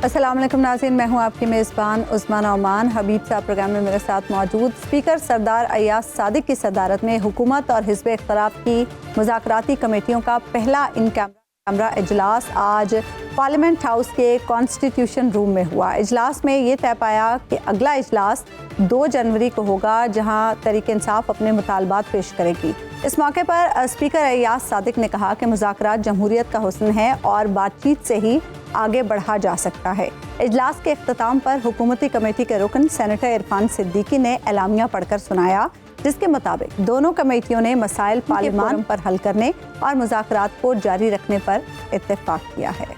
السلام علیکم ناظرین، میں ہوں آپ کی میزبان عثمان نعمان۔ حبیب صاحب پروگرام میں میرے ساتھ موجود۔ اسپیکر سردار ایاز صادق کی صدارت میں حکومت اور حزب اختلاف کی مذاکراتی کمیٹیوں کا پہلا ان کیمرہ اجلاس آج پارلیمنٹ ہاؤس کے کانسٹیٹیوشن روم میں ہوا۔ اجلاس میں یہ طے پایا کہ اگلا اجلاس 2 جنوری کو ہوگا، جہاں تحریک انصاف اپنے مطالبات پیش کرے گی۔ اس موقع پر اسپیکر ایاز صادق نے کہا کہ مذاکرات جمہوریت کا حسن ہے اور بات چیت سے ہی آگے بڑھا جا سکتا ہے۔ اجلاس کے اختتام پر حکومتی کمیٹی کے رکن سینیٹر عرفان صدیقی نے اعلامیہ پڑھ کر سنایا، جس کے مطابق دونوں کمیٹیوں نے مسائل پارلیمان پر حل کرنے اور مذاکرات کو جاری رکھنے پر اتفاق کیا ہے۔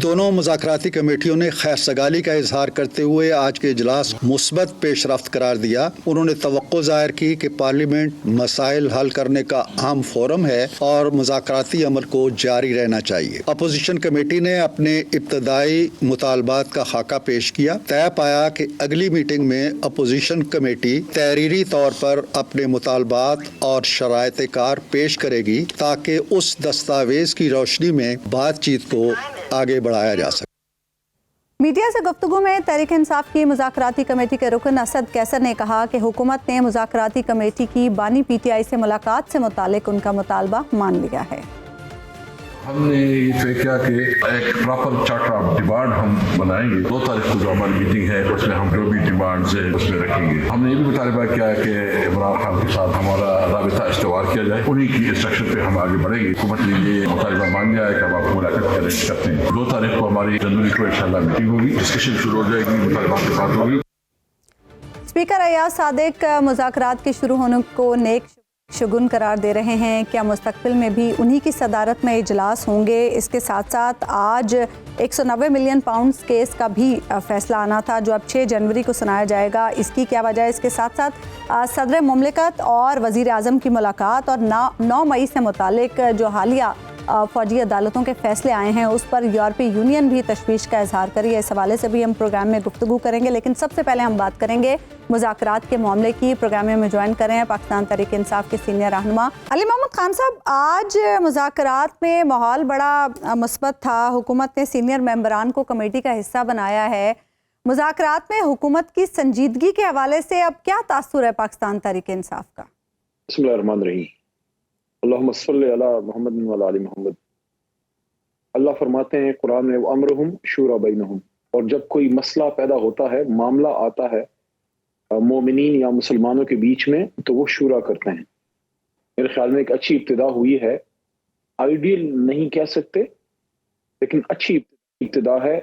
دونوں مذاکراتی کمیٹیوں نے خیر سگالی کا اظہار کرتے ہوئے آج کے اجلاس مثبت پیش رفت قرار دیا۔ انہوں نے توقع ظاہر کی کہ پارلیمنٹ مسائل حل کرنے کا اہم فورم ہے اور مذاکراتی عمل کو جاری رہنا چاہیے۔ اپوزیشن کمیٹی نے اپنے ابتدائی مطالبات کا خاکہ پیش کیا۔ طے پایا کہ اگلی میٹنگ میں اپوزیشن کمیٹی تحریری طور پر اپنے مطالبات اور شرائط کار پیش کرے گی تاکہ اس دستاویز کی روشنی میں بات چیت کو آگے بڑھایا جا سکے۔ میڈیا سے گفتگو میں تحریک انصاف کی مذاکراتی کمیٹی کے رکن اسد کیسر نے کہا کہ حکومت نے مذاکراتی کمیٹی کی بانی پی ٹی آئی سے ملاقات سے متعلق ان کا مطالبہ مان لیا ہے۔ ہم نے یہ طے کیا کہ ایک پراپر چارٹر آف ڈیمانڈ ہم بنائیں گے۔ 2 تاریخ کو جو ہماری میٹنگ ہے اس میں ہم جو بھی ڈیمانڈز ہیں اس میں رکھیں گے۔ ہم نے یہ بھی مطالبہ کیا ہے کہ عمران خان کے ساتھ ہمارا رابطہ استوار کیا جائے، انہی کی انسٹرکشن پہ ہم آگے بڑھیں گے۔ حکومت نے یہ مطالبہ مان لیا ہے کہ ہم آپ کو ملاقات کرتے ہیں۔ 2 تاریخ کو ہماری جنوری کو انشاءاللہ میٹنگ ہوگی، ڈسکشن شروع ہو جائے گی، مطالبات کی بات ہوگی۔ اسپیکر ایاز صادق مذاکرات کے شروع ہونے کو نیک شگن قرار دے رہے ہیں۔ کیا مستقبل میں بھی انہی کی صدارت میں اجلاس ہوں گے؟ اس کے ساتھ ساتھ آج 190 ملین پاؤنڈز کیس کا بھی فیصلہ آنا تھا جو اب 6 جنوری کو سنایا جائے گا، اس کی کیا وجہ ہے؟ اس کے ساتھ ساتھ صدر مملکت اور وزیر اعظم کی ملاقات اور 9 مئی سے متعلق جو حالیہ فوجی عدالتوں کے فیصلے آئے ہیں اس پر یورپی یونین بھی تشویش کا اظہار کری ہے۔ اس حوالے سے بھی ہم پروگرام میں گفتگو کریں گے، لیکن سب سے پہلے ہم بات کریں گے مذاکرات کے معاملے کی۔ پروگرام میں جوائن کر رہے ہیں پاکستان تحریک انصاف کے سینئر رہنما علی محمد خان صاحب۔ آج مذاکرات میں ماحول بڑا مثبت تھا، حکومت نے سینئر ممبران کو کمیٹی کا حصہ بنایا ہے۔ مذاکرات میں حکومت کی سنجیدگی کے حوالے سے اب کیا تاثر ہے پاکستان تحریک انصاف کا؟ بسم اللہ الرحمن الرحیم، اللہم صلی علی محمد و علی آل محمد۔ اللہ فرماتے ہیں قرآن میں وَأَمْرُهُمْ شُورَى بَيْنَهُمْ، اور جب کوئی مسئلہ پیدا ہوتا ہے، معاملہ آتا ہے مومنین یا مسلمانوں کے بیچ میں، تو وہ شورا کرتے ہیں۔ میرے خیال میں ایک اچھی ابتدا ہوئی ہے، آئیڈیل نہیں کہہ سکتے لیکن اچھی ابتدا ہے۔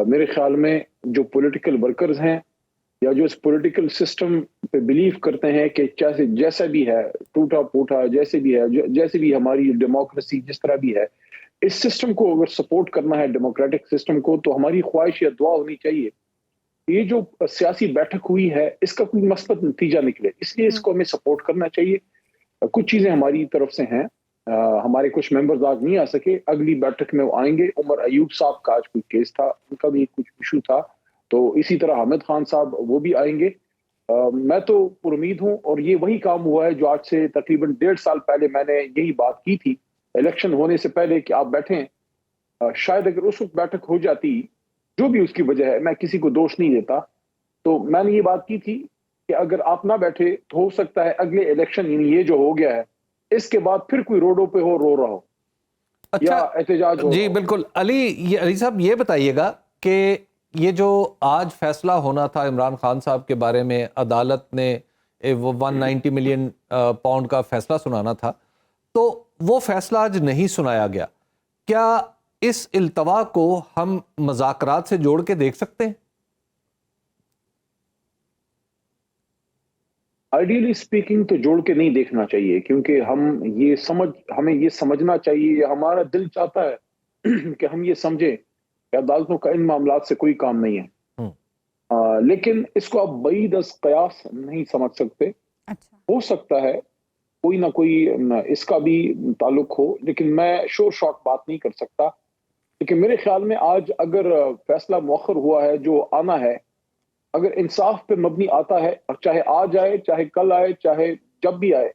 میرے خیال میں جو پولیٹیکل ورکرز ہیں یا جو اس پولیٹیکل سسٹم پہ بلیو کرتے ہیں کہ جیسا بھی ہے، ٹوٹا پوٹا جیسے بھی ہے، جیسے بھی ہماری ڈیموکریسی جس طرح بھی ہے، اس سسٹم کو اگر سپورٹ کرنا ہے، ڈیموکریٹک سسٹم کو، تو ہماری خواہش یا دعا ہونی چاہیے یہ جو سیاسی بیٹھک ہوئی ہے اس کا کوئی مثبت نتیجہ نکلے، اس لیے اس کو ہمیں سپورٹ کرنا چاہیے۔ کچھ چیزیں ہماری طرف سے ہیں، ہمارے کچھ ممبرز آج نہیں آ سکے، اگلی بیٹھک میں وہ آئیں گے۔ عمر ایوب صاحب کا آج کوئی کیس تھا، ان کا بھی کچھ ایشو تھا، تو اسی طرح حامد خان صاحب وہ بھی آئیں گے۔ میں تو پر امید ہوں، اور یہ وہی کام ہوا ہے جو آج سے تقریباً 1.5 سال پہلے میں نے یہی بات کی تھی الیکشن ہونے سے پہلے کہ آپ بیٹھیں۔ شاید اگر اس وقت بیٹھک ہو جاتی، جو بھی اس کی وجہ ہے، میں کسی کو دوش نہیں دیتا، تو میں نے یہ بات کی تھی کہ اگر آپ نہ بیٹھے تو ہو سکتا ہے اگلے الیکشن، یعنی یہ جو ہو گیا ہے اس کے بعد پھر کوئی روڈوں پہ ہو رو رہا ہو یا احتجاج ہو۔ جی بالکل۔ علی صاحب یہ بتائیے گا کہ یہ جو آج فیصلہ ہونا تھا عمران خان صاحب کے بارے میں، عدالت نے 190 ملین پاؤنڈ کا فیصلہ سنانا تھا، تو وہ فیصلہ آج نہیں سنایا گیا۔ کیا اس التوا کو ہم مذاکرات سے جوڑ کے دیکھ سکتے ہیں؟ آئیڈیلی سپیکنگ تو جوڑ کے نہیں دیکھنا چاہیے، کیونکہ ہمیں یہ سمجھنا چاہیے، ہمارا دل چاہتا ہے کہ ہم یہ سمجھیں کہ عدالتوں کا ان معاملات سے کوئی کام نہیں ہے، لیکن اس کو آپ بعید از قیاس نہیں سمجھ سکتے۔ ہو سکتا ہے کوئی نہ کوئی اس کا بھی تعلق ہو، لیکن میں شور شارٹ بات نہیں کر سکتا۔ لیکن میرے خیال میں آج اگر فیصلہ مؤخر ہوا ہے جو آنا ہے، اگر انصاف پہ مبنی آتا ہے، چاہے آج آئے، چاہے کل آئے، چاہے جب بھی آئے،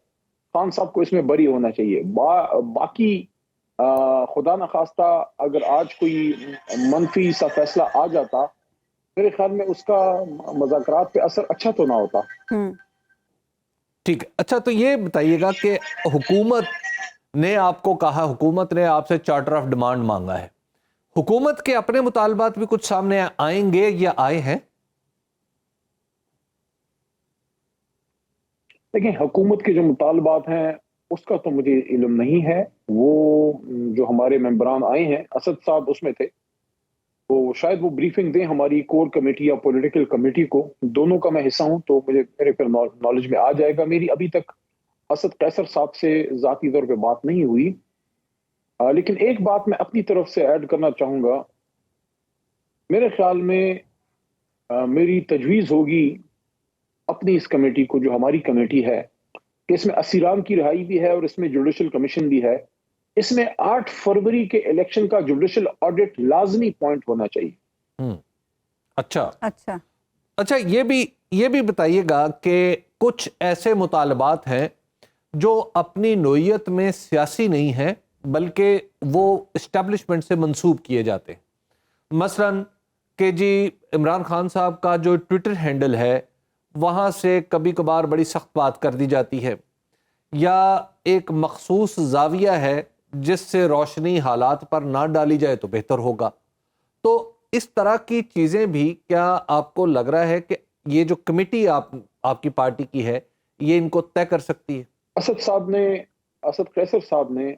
خان صاحب کو اس میں بری ہونا چاہیے۔ باقی خدا نخواستہ اگر آج کوئی منفی سا فیصلہ آ جاتا، میرے خیال میں اس کا مذاکرات پہ اثر اچھا تو نہ ہوتا۔ ٹھیک ہے، اچھا تو یہ بتائیے گا کہ حکومت نے آپ کو کہا، حکومت نے آپ سے چارٹر آف ڈیمانڈ مانگا ہے، حکومت کے اپنے مطالبات بھی کچھ سامنے آئیں گے یا آئے ہیں؟ دیکھیں، حکومت کے جو مطالبات ہیں اس کا تو مجھے علم نہیں ہے۔ وہ جو ہمارے ممبران آئے ہیں، اسد صاحب اس میں تھے، تو شاید وہ بریفنگ دیں ہماری کور کمیٹی یا پولیٹیکل کمیٹی کو، دونوں کا میں حصہ ہوں تو مجھے میرے پھر نالج میں آ جائے گا۔ میری ابھی تک اسد قیصر صاحب سے ذاتی طور پہ بات نہیں ہوئی، لیکن ایک بات میں اپنی طرف سے ایڈ کرنا چاہوں گا۔ میرے خیال میں میری تجویز ہوگی اپنی اس کمیٹی کو، جو ہماری کمیٹی ہے، کہ اس میں اسیران کی رہائی بھی ہے اور اس میں جوڈیشل کمیشن بھی ہے، اس میں 8 فروری کے الیکشن کا جوڈیشل آڈٹ لازمی پوائنٹ ہونا چاہیے۔ اچھا یہ بھی بتائیے گا کہ کچھ ایسے مطالبات ہیں جو اپنی نوعیت میں سیاسی نہیں ہیں بلکہ وہ اسٹیبلشمنٹ سے منسوب کیے جاتے ہیں، مثلا کہ جی عمران خان صاحب کا جو ٹویٹر ہینڈل ہے وہاں سے کبھی کبھار بڑی سخت بات کر دی جاتی ہے، یا ایک مخصوص زاویہ ہے جس سے روشنی حالات پر نہ ڈالی جائے تو بہتر ہوگا۔ تو اس طرح کی چیزیں بھی کیا آپ کو لگ رہا ہے کہ یہ جو کمیٹی آپ کی پارٹی کی ہے یہ ان کو طے کر سکتی ہے؟ اسد قیصر صاحب نے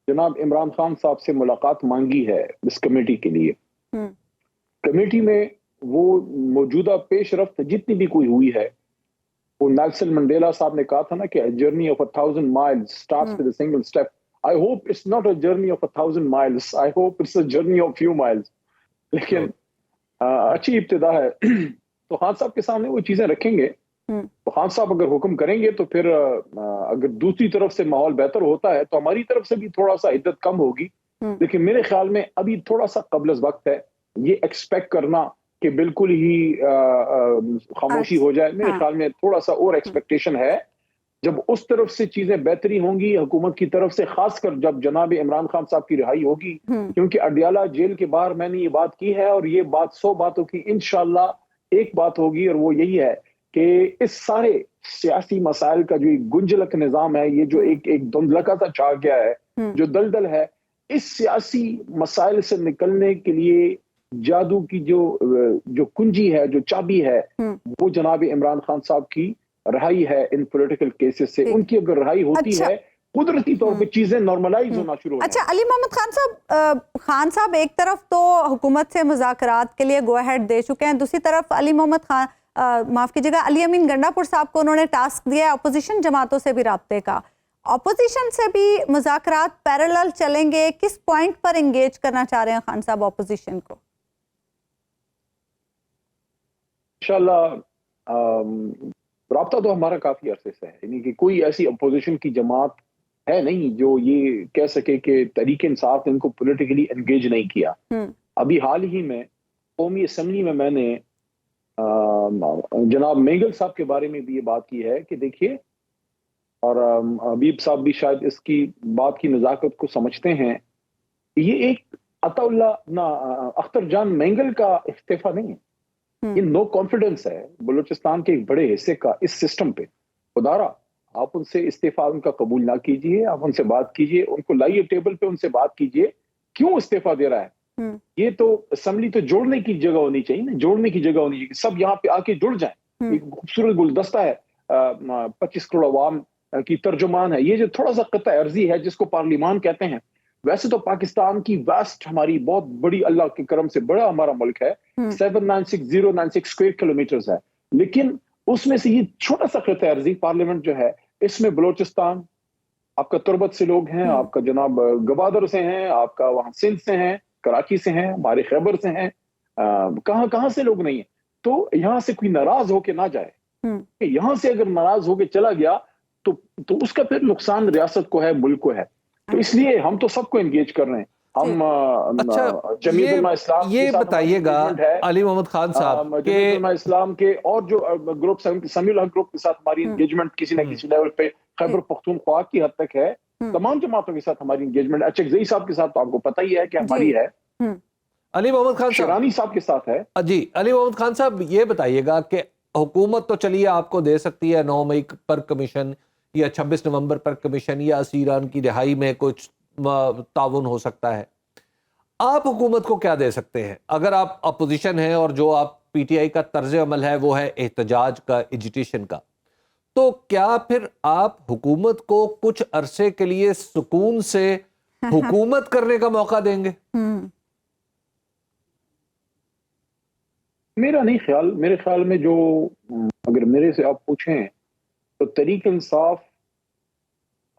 جناب عمران خان صاحب سے ملاقات مانگی ہے اس کمیٹی کے لیے۔ کمیٹی میں وہ موجودہ پیش رفت جتنی بھی کوئی ہوئی ہے، وہ نیلسن منڈیلا صاحب نے کہا تھا نا کہ journey of 1000 miles starts with a single step. I hope it's not a journey of 1000 miles. I hope it's a journey of few miles. لیکن اچھی ابتدا ہے۔ تو خان صاحب کے سامنے وہ چیزیں رکھیں گے، تو خان صاحب اگر حکم کریں گے تو پھر اگر دوسری طرف سے ماحول بہتر ہوتا ہے تو ہماری طرف سے بھی تھوڑا سا عدت کم ہوگی، لیکن میرے خیال میں ابھی تھوڑا سا قبل از وقت ہے یہ ایکسپیکٹ کرنا کہ بالکل ہی خاموشی ہو جائے۔ میرے خیال میں تھوڑا سا اور ایکسپیکٹیشن ہے، جب اس طرف سے چیزیں بہتری ہوں گی حکومت کی طرف سے، خاص کر جب جناب عمران خان صاحب کی رہائی ہوگی، کیونکہ اڈیالہ جیل کے باہر میں نے یہ بات کی ہے اور یہ بات 100 باتوں کی انشاءاللہ ایک بات ہوگی، اور وہ یہی ہے کہ اس سارے سیاسی مسائل کا جو ایک گنجلک نظام ہے، یہ جو ایک دھندلکا سا چھا گیا ہے، جو دلدل ہے، اس سیاسی مسائل سے نکلنے کے لیے جادو کی جو کنجی ہے، جو چابی ہے، وہ جناب عمران خان صاحب کی رہائی ہے ان پولیٹیکل کیسز سے۔ ان کی اگر رہائی ہوتی ہے قدرتی طور پہ چیزیں نارملائز ہونا شروع ہو جائیں۔ اچھا علی محمد خان صاحب ایک طرف تو حکومت سے مذاکرات کے لیے گو ہیڈ دے چکے ہیں، دوسری طرف علی محمد خان معاف کیجیے گا علی امین گنڈا پور صاحب کو انہوں نے ٹاسک دیا ہے اپوزیشن جماعتوں سے بھی رابطے کا، اپوزیشن سے بھی مذاکرات پیرالل چلیں گے، کس پوائنٹ پر انگیج کرنا چاہ رہے ہیں خان صاحب اپوزیشن کو؟ انشاءاللہ رابطہ تو ہمارا کافی عرصے سے ہے، یعنی کہ کوئی ایسی اپوزیشن کی جماعت ہے نہیں جو یہ کہہ سکے کہ تحریک انصاف نے ان کو پولیٹیکلی انگیج نہیں کیا۔ ابھی حال ہی میں قومی اسمبلی میں نے جناب مینگل صاحب کے بارے میں بھی یہ بات کی ہے کہ دیکھیے، اور حبیب صاحب بھی شاید اس کی بات کی نزاکت کو سمجھتے ہیں، یہ ایک عطا اللہ اختر جان مینگل کا استعفیٰ نہیں ہے، یہ نو کانفیڈنس ہے بلوچستان کے ایک بڑے حصے کا اس سسٹم پہ۔ خدارا آپ ان سے استعفیٰ ان کا قبول نہ کیجئے، آپ ان سے بات کیجئے، ان کو لائیے ٹیبل پہ، ان سے بات کیجئے کیوں استعفیٰ دے رہا ہے۔ یہ تو اسمبلی تو جوڑنے کی جگہ ہونی چاہیے نا، جوڑنے کی جگہ ہونی چاہیے، سب یہاں پہ آ کے جڑ جائیں۔ ایک خوبصورت گلدستہ ہے، 25 کروڑ عوام کی ترجمان ہے، یہ جو تھوڑا سا قطع عرضی ہے جس کو پارلیمان کہتے ہیں، ویسے تو پاکستان کی ویسٹ ہماری بہت بڑی، اللہ کے کرم سے بڑا ہمارا ملک ہے، 796096 اسکوائر کلومیٹرز ہے، لیکن اس میں سے یہ چھوٹا سا قطع عرضی پارلیمنٹ جو ہے، اس میں بلوچستان آپ کا تربت سے لوگ ہیں، آپ کا جناب گوادر سے ہیں، آپ کا وہاں سندھ سے ہیں، کراچی سے ہیں، ہمارے خیبر سے ہیں، کہاں سے لوگ نہیں ہیں۔ تو یہاں سے کوئی ناراض ہو کے نہ جائے، یہاں سے اگر ناراض ہو کے چلا گیا تو اس کا پھر نقصان ریاست کو ہے، ملک کو ہے۔ تو اس لیے ہم تو سب کو انگیج کر رہے ہیں۔ ہم جمعیت علماء اسلام یہ بتائیے گا علی محمد خان صاحب کہ جمعیت علماء اسلام کے اور جو گروپ سمیع الحق گروپ کے ساتھ ہماری انگیجمنٹ کسی نہ کسی لیول پہ خیبر پختونخوا کی حد تک ہے، تمام جماعتوں کے ساتھ ہماری انگیجمنٹ، اچکزئی صاحب کے ساتھ تو آپ کو پتہ ہی ہے کہ ہماری ہے، علی محمد خان صاحب، شرانی صاحب کے ساتھ ہے. جی علی محمد خان صاحب یہ بتائیے گا کہ حکومت تو چلیے آپ کو دے سکتی ہے 9 مئی پر کمیشن یا 26 نومبر پر کمیشن یا اسیران کی رہائی میں کچھ تعاون ہو سکتا ہے، آپ حکومت کو کیا دے سکتے ہیں اگر آپ اپوزیشن ہیں اور جو آپ پی ٹی آئی کا طرز عمل ہے وہ ہے احتجاج کا، ایجیٹیشن کا، تو کیا پھر آپ حکومت کو کچھ عرصے کے لیے سکون سے حکومت کرنے کا موقع دیں گے؟ میرا نہیں خیال، میرے خیال میں جو اگر میرے سے آپ پوچھیں تو تحریک انصاف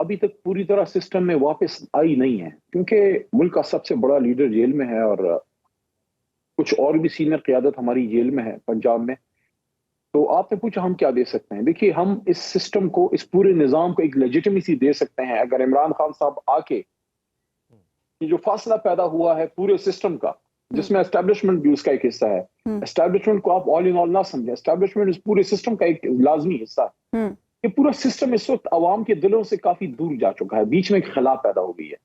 ابھی تک پوری طرح سسٹم میں واپس آئی نہیں ہے، کیونکہ ملک کا سب سے بڑا لیڈر جیل میں ہے اور کچھ اور بھی سینئر قیادت ہماری جیل میں ہے پنجاب میں. تو آپ نے پوچھا ہم کیا دے سکتے ہیں. دیکھیے ہم اس سسٹم کو، اس پورے نظام کو ایک لیجیٹمیسی دے سکتے ہیں اگر عمران خان صاحب آ کے یہ جو فاصلہ پیدا ہوا ہے پورے سسٹم کا، جس میں اسٹیبلشمنٹ بھی اس کا ایک حصہ ہے، اسٹیبلشمنٹ کو آپ آل ان آل نہ سمجھیں، اسٹیبلشمنٹ اس پورے سسٹم کا ایک لازمی حصہ ہے. یہ پورا سسٹم اس وقت عوام کے دلوں سے کافی دور جا چکا ہے، بیچ میں ایک خلا پیدا ہو گئی ہے.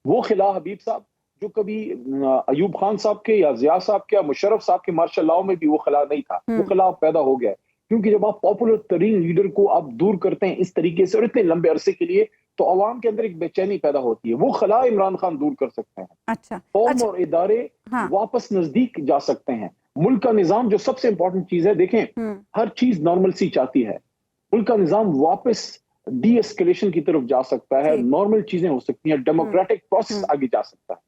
وہ خلا حبیب صاحب جو کبھی ایوب خان صاحب کے یا ضیاء صاحب کے یا مشرف صاحب کے مارشل لاء میں بھی وہ خلا نہیں تھا، وہ خلا پیدا ہو گیا ہے. کیونکہ جب آپ پاپولر ترین لیڈر کو آپ دور کرتے ہیں اس طریقے سے اور اتنے لمبے عرصے کے لیے، تو عوام کے اندر ایک بے چینی پیدا ہوتی ہے. وہ خلا عمران خان دور کر سکتے ہیں. اچھا، قوم اور ادارے واپس نزدیک جا سکتے ہیں. ملک کا نظام جو سب سے امپورٹنٹ چیز ہے، دیکھیں ہر چیز نارملسی چاہتی ہے. ملک کا نظام واپس ڈی اسکیلیشن کی طرف جا سکتا ہے، نارمل چیزیں ہو سکتی ہیں، ڈیموکریٹک پروسیس آگے جا سکتا ہے.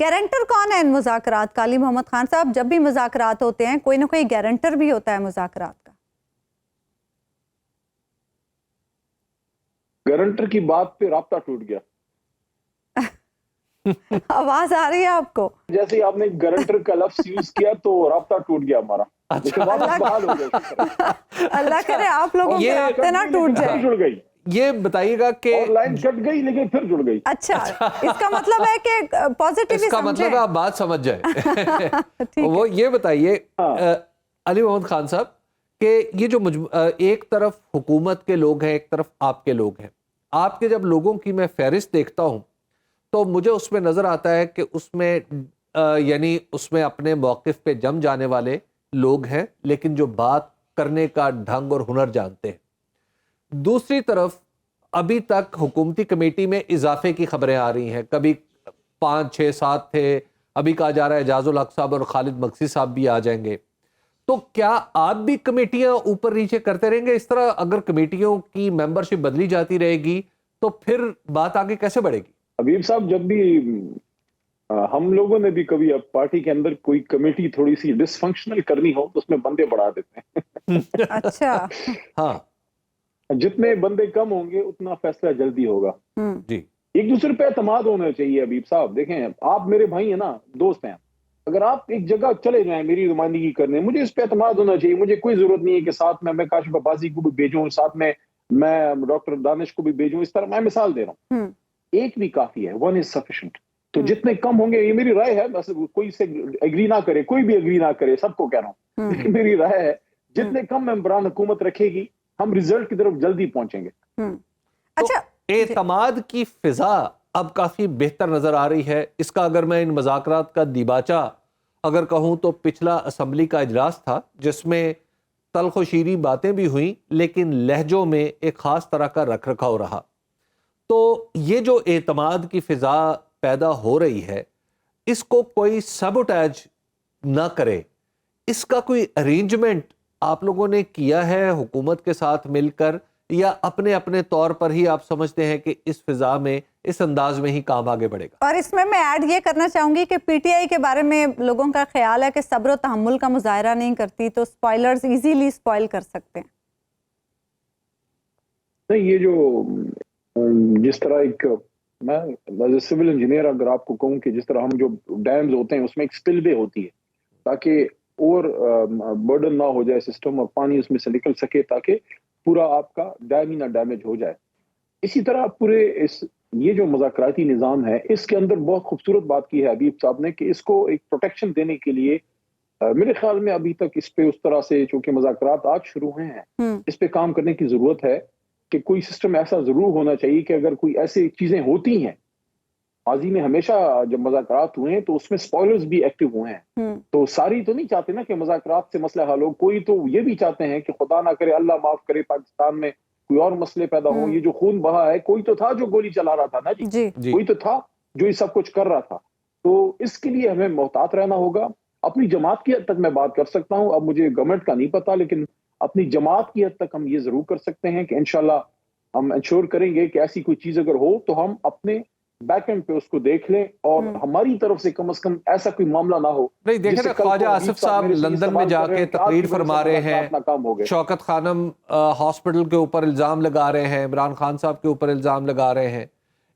گارنٹر کون ہے ان مذاکرات کا؟ علی محمد خان صاحب، جب بھی مذاکرات ہوتے ہیں کوئی نہ کوئی گارنٹر بھی ہوتا ہے مذاکرات کا. گارنٹر کی بات پہ رابطہ ٹوٹ گیا. آواز آ رہی ہے آپ کو؟ جیسے ہی آپ نے گارنٹر کا لفظ یوز کیا تو رابطہ ٹوٹ گیا ہمارا. اللہ کرے آپ لوگوں کے رابطے نہ ٹوٹ جائے. جڑ گئی. یہ بتائیے گا کہ لائن کٹ گئی لیکن پھر جڑ گئی. اچھا، اس کا مطلب ہے کہ پازیٹیولی اس کا مطلب آپ بات سمجھ جائے. وہ یہ بتائیے علی محمد خان صاحب کہ یہ جو ایک طرف حکومت کے لوگ ہیں، ایک طرف آپ کے لوگ ہیں، آپ کے جب لوگوں کی میں فہرست دیکھتا ہوں تو مجھے اس میں نظر آتا ہے کہ اس میں یعنی اس میں اپنے موقف پہ جم جانے والے لوگ ہیں لیکن جو بات کرنے کا ڈھنگ اور ہنر جانتے ہیں. دوسری طرف ابھی تک حکومتی کمیٹی میں اضافے کی خبریں آ رہی ہیں، کبھی 5 6 7 تھے، ابھی کہا جا رہا ہے اعجاز الحق صاحب اور خالد مقصی صاحب بھی آ جائیں گے. تو کیا آپ بھی کمیٹیاں اوپر نیچے کرتے رہیں گے اس طرح؟ اگر کمیٹیوں کی ممبرشپ بدلی جاتی رہے گی تو پھر بات آگے کیسے بڑھے گی؟ حبیب صاحب، جب بھی ہم لوگوں نے بھی کبھی اب پارٹی کے اندر کوئی کمیٹی تھوڑی سی ڈس فنکشنل کرنی ہو تو اس میں بندے بڑھا دیتے ہیں. اچھا، ہاں، جتنے بندے کم ہوں گے اتنا فیصلہ جلدی ہوگا. جی، ایک دوسرے پہ اعتماد ہونا چاہیے. حبیب صاحب دیکھیں، آپ میرے بھائی ہیں نا، دوست ہیں، اگر آپ ایک جگہ چلے جائیں میری نمائندگی کرنے، مجھے اس پہ اعتماد ہونا چاہیے. مجھے کوئی ضرورت نہیں ہے کہ ساتھ میں کاشف عباسی کو بھی بھیجوں، ساتھ میں ڈاکٹر دانش کو بھی بھیجوں. اس طرح میں مثال دے رہا ہوں، ایک بھی کافی ہے، ون از سفیشینٹ. تو جتنے کم ہوں گے، یہ میری رائے ہے، بس کوئی سے ایگری نہ کرے، کوئی بھی ایگری نہ کرے، سب کو کہہ رہا ہوں، لیکن میری رائے ہے جتنے کم ممبران حکومت رکھے گی ہم ریزلٹ کی طرف جلدی پہنچیں گے. اچھا، اعتماد کی فضا اب کافی بہتر نظر آ رہی ہے. اس کا اگر میں ان مذاکرات کا دیباچہ اگر کہوں تو پچھلا اسمبلی کا اجلاس تھا جس میں تلخ و شیریں باتیں بھی ہوئیں لیکن لہجوں میں ایک خاص طرح کا رکھ رکھاؤ رہا. تو یہ جو اعتماد کی فضا پیدا ہو رہی ہے، اس کو کوئی سبوٹیج نہ کرے، اس کا کوئی ارینجمنٹ آپ لوگوں نے کیا ہے حکومت کے ساتھ مل کر، یا اپنے اپنے طور پر ہی آپ سمجھتے ہیں کہ اس فضا میں، اس انداز میں ہی کام آگے بڑھے گا؟ اور اس میں ایڈ یہ کرنا چاہوں گی کہ پی ٹی آئی کے بارے میں لوگوں کا خیال ہے کہ صبر و تحمل کا مظاہرہ نہیں کرتی تو سپوائلرز ایزیلی سپوائل کر سکتے ہیں. نہیں، یہ جو جس طرح ایک میں ایز اے سول انجینئر اگر آپ کو کہوں کہ جس طرح ہم جو ڈیمز ہوتے ہیں اس میں ایک سپل وے ہوتی ہے تاکہ اور برڈن نہ ہو جائے سسٹم اور پانی اس میں سے نکل سکے تاکہ پورا آپ کا ڈیم ہی نہ ڈیمیج ہو جائے. اسی طرح پورے یہ جو مذاکراتی نظام ہے اس کے اندر بہت خوبصورت بات کی ہے حبیب صاحب نے کہ اس کو ایک پروٹیکشن دینے کے لیے میرے خیال میں ابھی تک اس پہ اس طرح سے چونکہ مذاکرات آج شروع ہوئے ہیں، اس پہ کام کرنے کی ضرورت ہے. کہ کوئی سسٹم ایسا ضرور ہونا چاہیے کہ اگر کوئی ایسی چیزیں ہوتی ہیں، ماضی میں ہمیشہ جب مذاکرات ہوئے ہیں تو اس میں اسپوائلرز بھی ایکٹیو ہوئے ہیں، تو ساری تو نہیں چاہتے نا کہ مذاکرات سے مسئلہ حل ہو، کوئی تو یہ بھی چاہتے ہیں کہ خدا نہ کرے، اللہ معاف کرے، پاکستان میں کوئی اور مسئلے پیدا ہوں. یہ جو خون بہا ہے، کوئی تو تھا جو گولی چلا رہا تھا نا جی، کوئی تو تھا جو یہ سب کچھ کر رہا تھا. تو اس کے لیے ہمیں محتاط رہنا ہوگا. اپنی جماعت کی حد تک میں بات کر سکتا ہوں، اب مجھے گورنمنٹ کا نہیں پتا، لیکن اپنی جماعت کی حد تک ہم یہ ضرور کر سکتے ہیں کہ انشاءاللہ ہم انشور کریں گے کہ ایسی کوئی چیز اگر ہو تو ہم اپنے بیک اینڈ پہ اس کو دیکھ لیں، اور ہماری طرف سے کم از کم ایسا کوئی معاملہ نہ ہو. نہیں دیکھیں نا، خواجہ آصف صاحب لندن میں جا کے تقریر فرما رہے ہیں، شوکت خانم ہاسپٹل کے اوپر الزام لگا رہے ہیں، عمران خان صاحب کے اوپر الزام لگا رہے ہیں،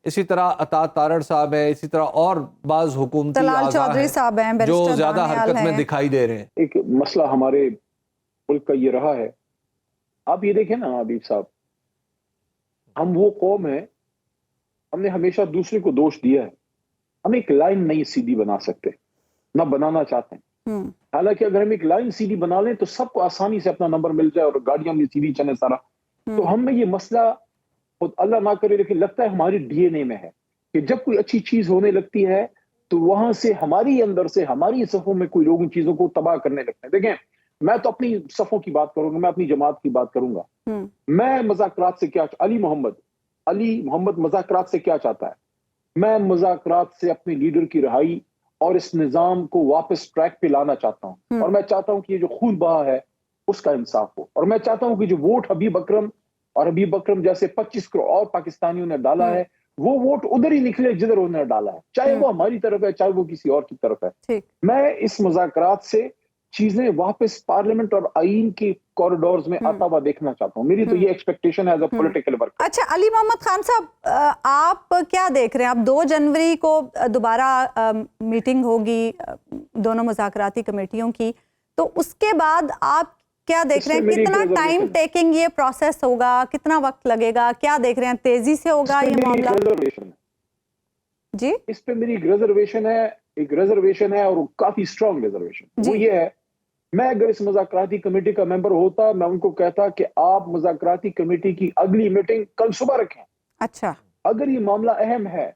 اسی طرح عطا تارڑ صاحب ہیں، اسی طرح اور بعض حکومتی اعضاء ہیں جو زیادہ حرکت میں دکھائی دے رہے ہیں. ایک مسئلہ ہمارے ملک کا یہ رہا ہے، آپ یہ دیکھیں نا حبیب صاحب، ہم وہ قوم ہے، ہم نے ہمیشہ دوسرے کو دوش دیا ہے، ہم ایک لائن نہیں سیدھی بنا سکتے، نہ بنانا چاہتے ہیں. حالانکہ اگر ہم ایک لائن سیدھی بنا لیں تو سب کو آسانی سے اپنا نمبر مل جائے اور گاڑیاں بھی سیدھی چلے سارا. تو ہم میں یہ مسئلہ اللہ نہ کرے لیکن لگتا ہے ہماری ڈی این اے میں ہے کہ جب کوئی اچھی چیز ہونے لگتی ہے تو وہاں سے ہماری اندر سے ہماری صفوں میں کوئی لوگ ان چیزوں کو تباہ کرنے لگتے ہیں. دیکھیں، میں تو اپنی صفوں کی بات کروں گا، میں اپنی جماعت کی بات کروں گا. میں مذاکرات سے کیا علی محمد مذاکرات سے کیا چاہتا ہے؟ میں مذاکرات سے اپنے لیڈر کی رہائی اور اس نظام کو واپس ٹریک پہ لانا چاہتا ہوں، اور میں چاہتا ہوں کہ یہ جو خون بہا ہے اس کا انصاف ہو، اور میں چاہتا ہوں کہ جو ووٹ حبیب اکرم جیسے 25 کروڑ اور پاکستانیوں نے ڈالا ہے، وہ ووٹ ادھر ہی نکلے جدھر انہوں نے ڈالا ہے، چاہے وہ ہماری طرف ہے چاہے وہ کسی اور کی طرف ہے. میں اس مذاکرات سے چیزیں واپس پارلیمنٹ اور آئین کے کوریڈورز میں آتا ہوا دیکھنا چاہتا ہوں. میری تو یہ ایکسپیکٹیشن ہے ایز اے پولیٹیکل ورکر. اچھا علی محمد خان صاحب، آپ کیا دیکھ رہے ہیں؟ اب 2 جنوری کو دوبارہ میٹنگ ہوگی دونوں مذاکراتی کمیٹیوں کی، تو اس کے بعد آپ کیا دیکھ رہے ہیں؟ کتنا ٹائم ٹیکنگ یہ پروسیس ہوگا، کتنا وقت لگے گا؟ کیا دیکھ رہے ہیں؟ تیزی سے ہوگا یہ معاملہ؟ جی اس پہ میری ایک ریزرویشن ہے اور کافی اسٹرانگ ریزرویشن. وہ یہ ہے، میں اگر اس مذاکراتی کمیٹی کا ممبر ہوتا، میں ان کو کہتا کہ آپ مذاکراتی کمیٹی کی اگلی میٹنگ کل صبح رکھیں. اچھا، اگر یہ معاملہ اہم ہے،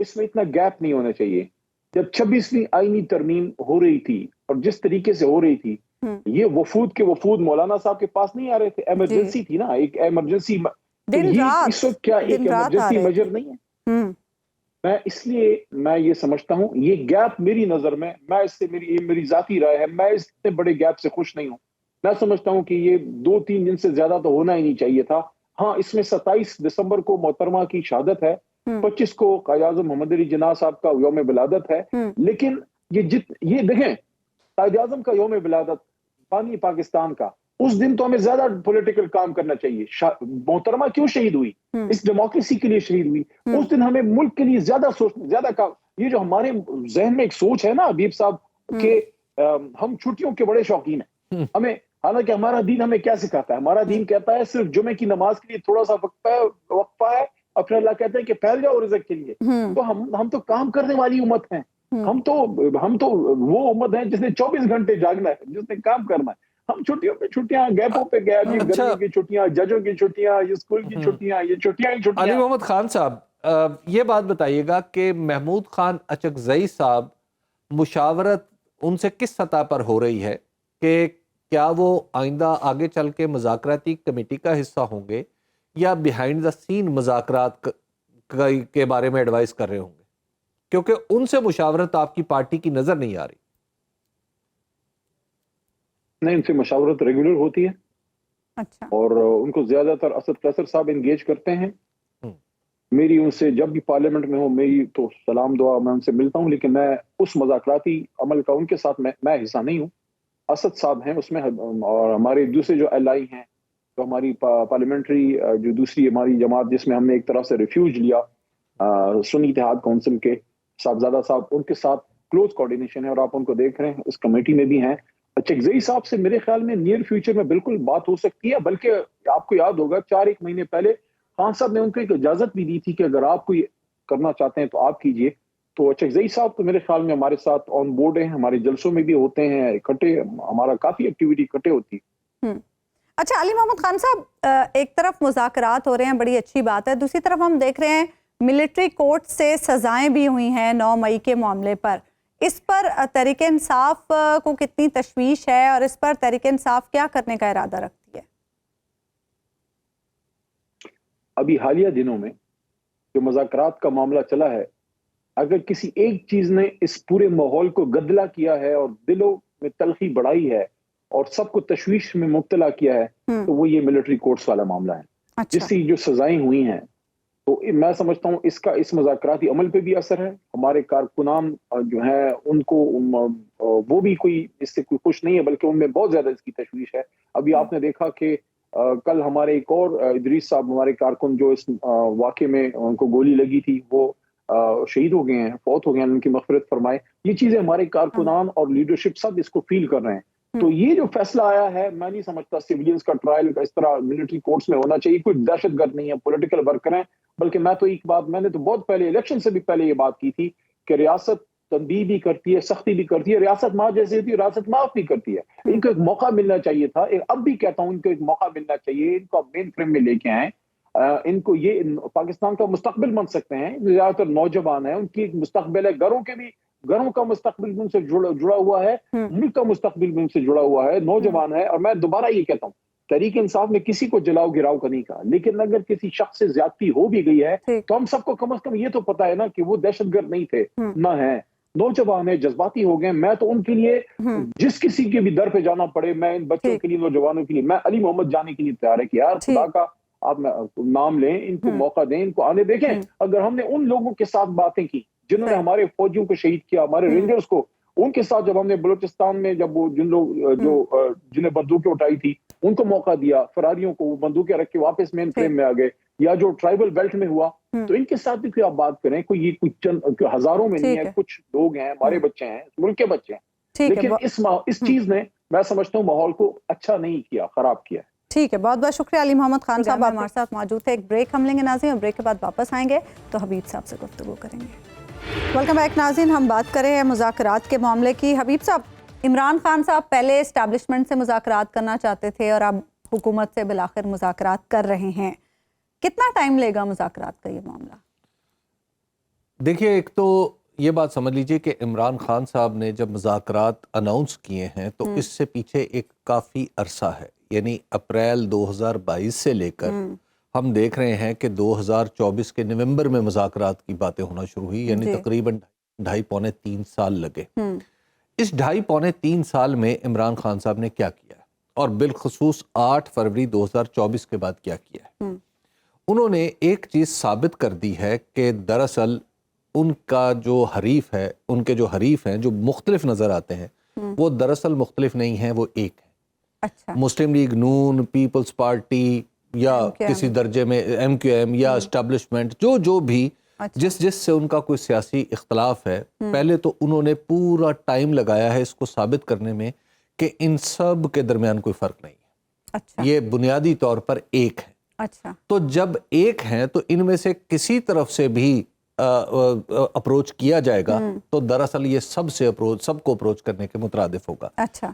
اس میں اتنا گیپ نہیں ہونا چاہیے. جب 26ویں آئینی ترمیم ہو رہی تھی اور جس طریقے سے ہو رہی تھی، یہ وفود مولانا صاحب کے پاس نہیں آ رہے تھے، ایمرجنسی تھی نا، ایک ایمرجنسی. اس وقت کیا ایک ایمرجنسی میجر نہیں ہے؟ میں اس لیے میں یہ سمجھتا ہوں یہ گیپ میری نظر میں اس سے میری ذاتی رائے ہے، میں اس اتنے بڑے گیپ سے خوش نہیں ہوں. میں سمجھتا ہوں کہ یہ 2-3 دن سے زیادہ تو ہونا ہی نہیں چاہیے تھا. ہاں، اس میں 27 دسمبر کو محترمہ کی شہادت ہے، 25 کو قائد اعظم محمد علی جناح صاحب کا یوم ولادت ہے، لیکن یہ دیکھیں، قائد اعظم کا یوم ولادت بانی پاکستان کا، اس دن تو ہمیں زیادہ پولیٹیکل کام کرنا چاہیے. محترمہ کیوں شہید ہوئی؟ اس ڈیموکریسی کے لیے شہید ہوئی. اس دن ہمیں ملک کے لیے زیادہ کام. یہ جو ہمارے ذہن میں ایک سوچ ہے نا حبیب صاحب کہ ہم چھٹیوں کے بڑے شوقین ہیں، ہمیں، حالانکہ ہمارا دین ہمیں کیا سکھاتا ہے؟ ہمارا دین کہتا ہے صرف جمعے کی نماز کے لیے تھوڑا سا وقفہ ہے، اور پھر اللہ کہتا ہے کہ پھیل جاؤ رزق کے لیے. تو ہم تو کام کرنے والی امت ہیں، ہم تو وہ امت ہیں جس نے 24 گھنٹے جاگنا ہے، جس نے کام کرنا ہے. ہم چھٹیوں پہ چھٹیاں، گیپوں پہ گیا، گرمی کی چھٹیاں، ججوں کی چھٹیاں، یہ اسکول کی چھٹیاں، یہ چھٹیاں ہی چھٹیاں. علی محمد خان صاحب، یہ بات بتائیے گا کہ محمود خان اچکزئی صاحب مشاورت ان سے کس سطح پر ہو رہی ہے کہ کیا وہ آئندہ آگے چل کے مذاکراتی کمیٹی کا حصہ ہوں گے یا بیہائنڈ دا سین مذاکرات کے بارے میں ایڈوائز کر رہے ہوں گے؟ کیونکہ ان سے مشاورت آپ کی پارٹی کی نظر نہیں آ رہی. نہیں، ان سے مشاورت ریگولر ہوتی ہے. اچھا. اور ان کو زیادہ تر اسد قیصر صاحب انگیج کرتے ہیں. میری ان سے جب بھی پارلیمنٹ میں ہوں، میری تو سلام دعا، میں ان سے ملتا ہوں، لیکن میں اس مذاکراتی عمل کا ان کے ساتھ میں حصہ نہیں ہوں. اسد صاحب ہیں اس میں، اور ہمارے دوسرے جو ایل آئی ہیں، تو ہماری پارلیمنٹری جو دوسری ہماری جماعت جس میں ہم نے ایک طرح سے ریفیوج لیا، سنی اتحاد کونسل کے صاحبزادہ صاحب، ان کے ساتھ کلوز کوارڈینیشن ہے، اور آپ ان کو دیکھ رہے ہیں اس کمیٹی میں بھی ہیں. اچکزئی صاحب سے میرے خیال میں نیئر فیوچر میں بالکل بات ہو سکتی ہے. بلکہ آپ کو یاد ہوگا 4-1 مہینے پہلے خان صاحب نے ان کو ایک اجازت بھی دی تھی کہ اگر آپ کوئی کرنا چاہتے ہیں تو آپ کیجئے. تو اچکزئی صاحب تو میرے خیال میں ہمارے ساتھ آن بورڈ ہیں، ہمارے جلسوں میں بھی ہوتے ہیں اکٹھے، ہمارا کافی ایکٹیویٹی اکٹھے ہوتی ہے. اچھا علی محمد خان صاحب، ایک طرف مذاکرات ہو رہے ہیں، بڑی اچھی بات ہے، دوسری طرف ہم دیکھ رہے ہیں ملٹری کورٹ سے سزائیں بھی ہوئی ہیں 9 مئی کے معاملے پر. اس پر تحریک انصاف کو کتنی تشویش ہے اور اس پر تحریک انصاف کیا کرنے کا ارادہ رکھتی ہے؟ ابھی حالیہ دنوں میں جو مذاکرات کا معاملہ چلا ہے، اگر کسی ایک چیز نے اس پورے ماحول کو گدلا کیا ہے اور دلوں میں تلخی بڑھائی ہے اور سب کو تشویش میں مبتلا کیا ہے، تو وہ یہ ملٹری کورٹس والا معاملہ ہے. جس سے جو سزائیں ہوئی ہیں، تو میں سمجھتا ہوں اس مذاکراتی عمل پہ بھی اثر ہے. ہمارے کارکنان جو ہیں ان کو وہ بھی کوئی اس سے کوئی خوش نہیں ہے، بلکہ ان میں بہت زیادہ اس کی تشویش ہے. ابھی آپ نے دیکھا کہ کل ہمارے ایک اور ادریس صاحب، ہمارے کارکن جو اس واقعے میں ان کو گولی لگی تھی، وہ شہید ہو گئے ہیں، فوت ہو گئے ہیں، ان کی مغفرت فرمائے. یہ چیزیں ہمارے کارکنان اور لیڈرشپ سب اس کو فیل کر رہے ہیں. تو یہ جو فیصلہ آیا ہے، میں نہیں سمجھتا سیولینز کا ٹرائل اس طرح ملٹری کورٹس میں ہونا چاہیے. کوئی دہشت گرد نہیں ہے، پولیٹیکل ورکر ہیں. بلکہ میں تو ایک بات، میں نے تو بہت پہلے الیکشن سے بھی پہلے یہ بات کی تھی کہ ریاست تنبیہ بھی کرتی ہے، سختی بھی کرتی ہے، ریاست معاف جیسی ہوتی ہے، ریاست معاف بھی کرتی ہے. ان کو ایک موقع ملنا چاہیے تھا. اب بھی کہتا ہوں ان کو ایک موقع ملنا چاہیے. ان کو اب مین فریم میں لے کے آئیں. ان کو یہ پاکستان کا مستقبل بن سکتے ہیں. زیادہ تر نوجوان ہیں، ان کی ایک مستقبل ہے. گھروں کا مستقبل بھی ان سے جڑا ہوا ہے، ملک کا مستقبل بھی ان سے جڑا ہوا ہے، نوجوان ہے. اور میں دوبارہ یہ کہتا ہوں، تحریک انصاف میں کسی کو جلاؤ گراؤ کا نہیں کہا، لیکن اگر کسی شخص سے زیادتی ہو بھی گئی ہے تو ہم سب کو کم از کم یہ تو پتا ہے نا کہ وہ دہشت گرد نہیں تھے، نہ ہیں، نوجوان ہیں، جذباتی ہو گئے. میں تو ان کے لیے جس کسی کے بھی در پہ جانا پڑے، میں ان بچوں کے لیے، نوجوانوں کے لیے، میں علی محمد جانے کے لیے تیار ہے کہ یار خدا کا آپ نام لیں، ان کو موقع دیں، ان کو آنے دیکھیں. اگر ہم نے ان لوگوں کے ساتھ باتیں کی جنہوں نے ہمارے فوجیوں کو شہید کیا، ہمارے رینجرز کو، ان کے ساتھ جب ہم نے بلوچستان میں جب وہ جنہیں بندوقیں اٹھائی تھی ان کو موقع دیا، فراریوں کو بندوقیں رکھ کے واپس مین فریم میں آ گئے، یا جو ٹرائبل بیلٹ میں ہوا، تو ان کے ساتھ بھی کوئی آپ بات کریں. کوئی یہ کچھ چند ہزاروں میں نہیں ہے، کچھ لوگ ہیں، ہمارے بچے ہیں، ملک کے بچے ہیں. لیکن اس چیز نے، میں سمجھتا ہوں، ماحول کو اچھا نہیں کیا، خراب کیا. ٹھیک ہے، بہت بہت شکریہ علی محمد خان صاحب، ہمارے ساتھ موجود تھے. ایک بریک ہم لیں گے ناظرین، اور بریک کے بعد واپس آئیں گے تو حبیب صاحب سے گفتگو کریں گے. ویلکم بیک ناظرین، ہم بات کر رہے ہیں مذاکرات کے معاملے کی. حبیب صاحب، عمران خان صاحب پہلے اسٹیبلشمنٹ سے مذاکرات کرنا چاہتے تھے اور اب حکومت سے بالآخر مذاکرات کر رہے ہیں. کتنا ٹائم لے گا مذاکرات کا یہ معاملہ؟ دیکھیے، ایک تو یہ بات سمجھ لیجئے کہ عمران خان صاحب نے جب مذاکرات اناؤنس کیے ہیں تو اس سے پیچھے ایک کافی عرصہ ہے. یعنی اپریل 2022 سے لے کر ہم دیکھ رہے ہیں کہ 2024 کے نومبر میں مذاکرات کی باتیں ہونا شروع ہوئی. یعنی تقریباً 2.5-3 سال لگے. اس 2.5-3 سال میں عمران خان صاحب نے کیا کیا ہے، اور بالخصوص 8 فروری 2024 کے بعد کیا کیا ہے؟ انہوں نے ایک چیز ثابت کر دی ہے کہ دراصل ان کا جو حریف ہے، ان کے جو حریف ہیں جو مختلف نظر آتے ہیں، وہ دراصل مختلف نہیں ہیں، وہ ایک ہیں. مسلم لیگ نون، پیپلز پارٹی، یا کسی درجے میں MQM یا اسٹیبلشمنٹ، جو بھی جس سے ان کا کوئی سیاسی اختلاف ہے، پہلے تو انہوں نے پورا ٹائم لگایا ہے اس کو ثابت کرنے میں کہ ان سب کے درمیان کوئی فرق نہیں ہے. یہ بنیادی طور پر ایک ہے. تو جب ایک ہیں تو ان میں سے کسی طرف سے بھی اپروچ کیا جائے گا تو دراصل یہ سب کو اپروچ کرنے کے مترادف ہوگا.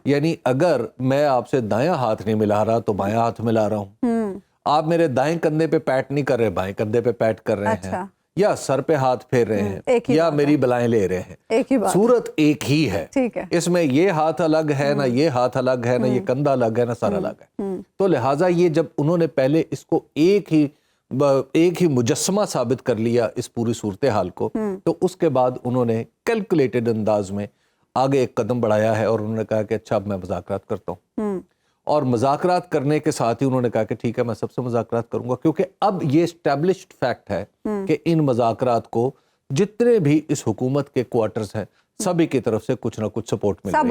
یعنی اگر میں آپ سے دایاں ہاتھ نہیں ملا رہا تو بایاں ہاتھ ملا رہا ہوں، آپ میرے دائیں کندھے پہ پیٹ نہیں کر رہے، بائیں کندھے پہ پیٹ کر رہے ہیں، یا سر پہ ہاتھ پھیر رہے ہیں، یا میری بلائیں لے رہے ہیں، صورت ایک ہی ہے. اس میں یہ ہاتھ الگ ہے نہ یہ ہاتھ الگ ہے، نہ یہ کندھا الگ ہے، نہ سر الگ ہے. تو لہٰذا یہ جب انہوں نے پہلے اس کو ایک ہی مجسمہ ثابت کر لیا اس پوری صورتحال کو، تو اس کے بعد انہوں نے کیلکولیٹڈ انداز میں آگے ایک قدم بڑھایا ہے اور انہوں نے کہا کہ اچھا اب میں مذاکرات کرتا ہوں. اور مذاکرات کرنے کے ساتھ ہی انہوں نے کہا کہ ٹھیک ہے میں سب سے مذاکرات کروں گا، کیونکہ اب یہ اسٹیبلشڈ فیکٹ ہے کہ ان مذاکرات کو جتنے بھی اس حکومت کے کوارٹرز ہیں سبھی کی طرف سے کچھ نہ کچھ سپورٹ مل رہی ہے،